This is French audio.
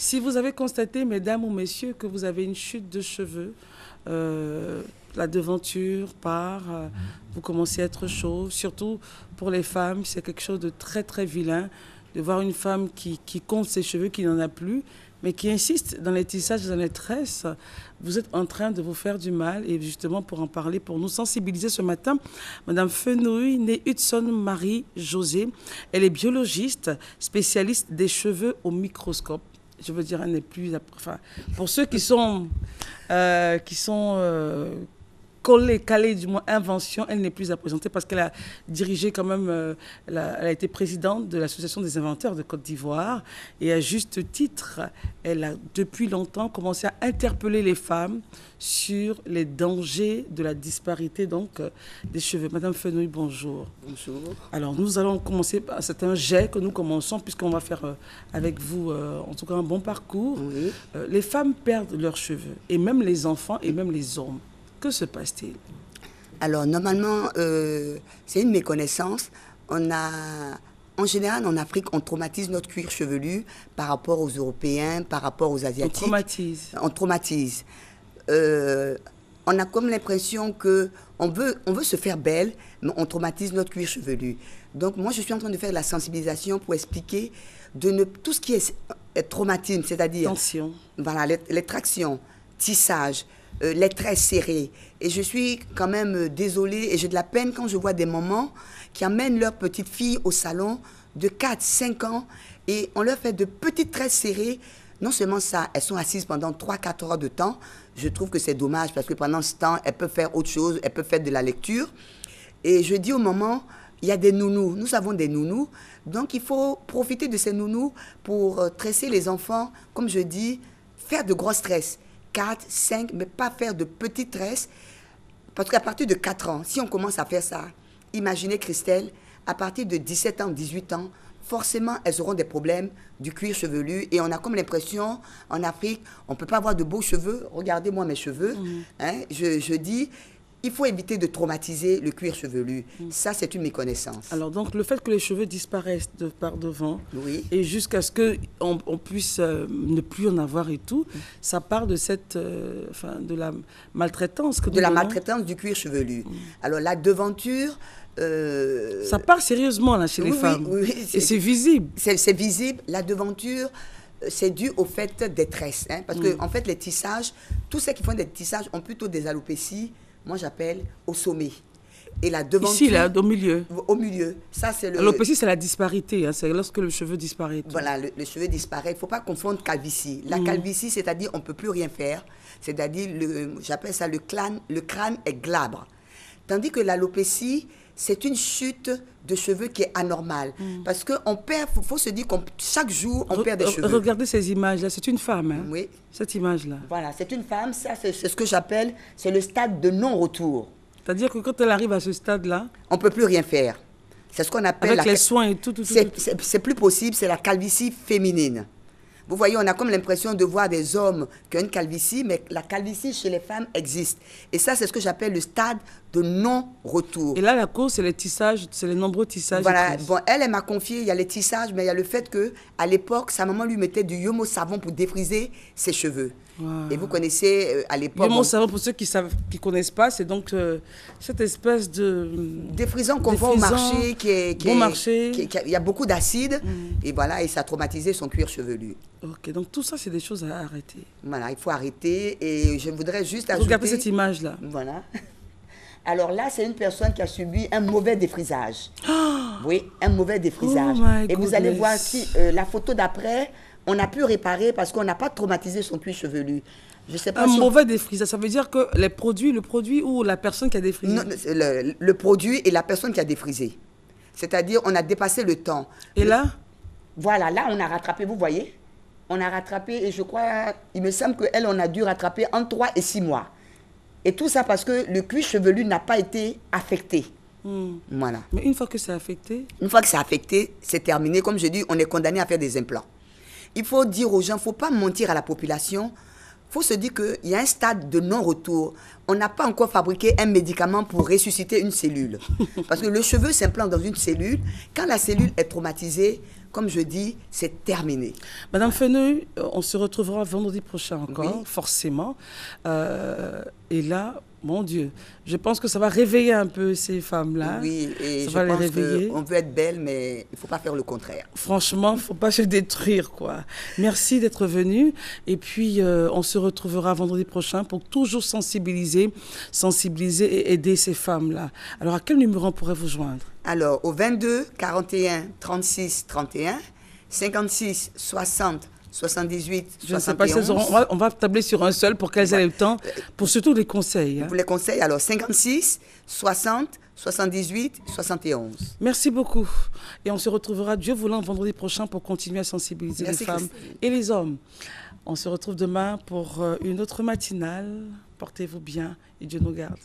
Si vous avez constaté, mesdames ou messieurs, que vous avez une chute de cheveux, la devanture part, vous commencez à être chauve, surtout pour les femmes, c'est quelque chose de très très vilain de voir une femme qui compte ses cheveux, qui n'en a plus, mais qui insiste dans les tissages et dans les tresses. Vous êtes en train de vous faire du mal. Et justement, pour en parler, pour nous sensibiliser ce matin, Madame Fenouil Né Hudson Marie-Josée, elle est biologiste, spécialiste des cheveux au microscope. Je veux dire, elle n'est plus... Enfin, pour ceux qui sont calée, du moins invention, elle n'est plus à présenter parce qu'elle a dirigé quand même, elle a été présidente de l'Association des inventeurs de Côte d'Ivoire et à juste titre, elle a depuis longtemps commencé à interpeller les femmes sur les dangers de la disparité donc des cheveux. Madame Fenouil, bonjour. Bonjour. Alors nous allons commencer, c'est un jet que nous commençons puisqu'on va faire avec vous en tout cas un bon parcours. Oui. Les femmes perdent leurs cheveux et même les enfants et même les hommes. Que se passe-t-il? Alors, normalement, c'est une méconnaissance. En général, en Afrique, on traumatise notre cuir chevelu par rapport aux Européens, par rapport aux Asiatiques. On traumatise. On traumatise. On a comme l'impression qu'on veut se faire belle, mais on traumatise notre cuir chevelu. Donc, moi, je suis en train de faire de la sensibilisation pour expliquer tout ce qui est traumatisme, c'est-à-dire... Tension. Voilà, les tractions, tissage, les traits serrés. Et je suis quand même désolée et j'ai de la peine quand je vois des mamans qui amènent leurs petites filles au salon de 4, 5 ans et on leur fait de petites traits serrés. Non seulement ça, elles sont assises pendant 3-4 heures de temps. Je trouve que c'est dommage parce que pendant ce temps, elles peuvent faire autre chose, elles peuvent faire de la lecture. Et je dis aux mamans, il y a des nounous. Nous avons des nounous. Donc, il faut profiter de ces nounous pour tresser les enfants. Comme je dis, faire de grosses tresses. 4, 5, mais pas faire de petites tresses. Parce qu'à partir de 4 ans, si on commence à faire ça, imaginez Christelle, à partir de 17 ans, 18 ans, forcément, elles auront des problèmes du cuir chevelu. Et on a comme l'impression, en Afrique, on ne peut pas avoir de beaux cheveux. Regardez-moi mes cheveux. Hein, je dis, il faut éviter de traumatiser le cuir chevelu. Ça, c'est une méconnaissance. Alors, donc, le fait que les cheveux disparaissent de par devant, oui. et jusqu'à ce qu'on puisse ne plus en avoir et tout, ça part de de la maltraitance. De la maltraitance du cuir chevelu. Alors, la devanture... Ça part sérieusement là, chez les femmes. Oui, et c'est visible. C'est visible. La devanture, c'est dû au fait des tresses. Hein, parce que, en fait, les tissages, tous ceux qui font des tissages ont plutôt des alopécies. Moi, j'appelle au sommet. Et la devanture... Ici, là, au milieu. Au milieu. Ça, c'est le... L'alopécie, c'est la disparité. Hein, c'est lorsque le cheveu disparaît. Voilà, le cheveu disparaît. Il ne faut pas confondre calvitie. La calvitie, c'est-à-dire on ne peut plus rien faire. C'est-à-dire, j'appelle ça le crâne est glabre. Tandis que l'alopécie, c'est une chute de cheveux qui est anormale. Parce qu'on perd, il faut se dire que chaque jour, on perd des cheveux. Regardez ces images-là, c'est une femme. Hein, oui. Cette image-là. Voilà, c'est une femme, ça c'est ce que j'appelle, c'est le stade de non-retour. C'est-à-dire que quand elle arrive à ce stade-là... On ne peut plus rien faire. C'est ce qu'on appelle... Avec les soins et tout. C'est plus possible, c'est la calvitie féminine. Vous voyez, on a comme l'impression de voir des hommes qui ont une calvitie, mais la calvitie chez les femmes existe. Et ça, c'est ce que j'appelle le stade de non-retour. Et là, la cause, c'est les tissages, c'est les nombreux tissages. Voilà, bon, elle m'a confié, il y a les tissages, mais il y a le fait qu'à l'époque, sa maman lui mettait du yomo savon pour défriser ses cheveux. Wow. Et vous connaissez à l'époque... Yomo savon, pour ceux qui ne connaissent pas, c'est donc cette espèce de... Défrisant qu'on voit au marché, bon marché. Il y a beaucoup d'acide, et voilà, et ça a traumatisé son cuir chevelu. Ok, donc tout ça, c'est des choses à arrêter. Voilà, il faut arrêter, et je voudrais juste ajouter... Regardez cette image-là. Voilà. Alors là, c'est une personne qui a subi un mauvais défrisage. Oh, oui, un mauvais défrisage. Oh, et vous allez voir si la photo d'après, on a pu réparer parce qu'on n'a pas traumatisé son cuir chevelu. Je sais pas un mauvais défrisage, ça veut dire que le produit ou la personne qui a défrisé? Non, le produit et la personne qui a défrisé. C'est-à-dire, on a dépassé le temps. Et là? Voilà, là, on a rattrapé, vous voyez? On a rattrapé et je crois, il me semble qu'elle, on a dû rattraper entre 3 et 6 mois. Et tout ça parce que le cuir chevelu n'a pas été affecté. Voilà. Mais une fois que c'est affecté? Une fois que c'est affecté, c'est terminé. Comme je dis, on est condamné à faire des implants. Il faut dire aux gens, il ne faut pas mentir à la population. Il faut se dire qu'il y a un stade de non-retour. On n'a pas encore fabriqué un médicament pour ressusciter une cellule. Parce que le cheveu s'implante dans une cellule. Quand la cellule est traumatisée, comme je dis, c'est terminé. Madame Feneux, on se retrouvera vendredi prochain encore, forcément. Et là, mon Dieu, je pense que ça va réveiller un peu ces femmes-là. Oui, et ça je pense qu'on veut être belle, mais il ne faut pas faire le contraire. Franchement, il ne faut pas se détruire, quoi. Merci d'être venu. Et puis, on se retrouvera vendredi prochain pour toujours sensibiliser et aider ces femmes-là. Alors, à quel numéro on pourrait vous joindre? Alors, au 22 41 36 31, 56 60 78 71. Je ne sais pas si on va tabler sur un seul pour qu'elles aient le temps, pour surtout les conseils. Hein. Pour les conseils, alors 56 60 78 71. Merci beaucoup. Et on se retrouvera, Dieu voulant, vendredi prochain pour continuer à sensibiliser les femmes et les hommes. On se retrouve demain pour une autre matinale. Portez-vous bien et Dieu nous garde.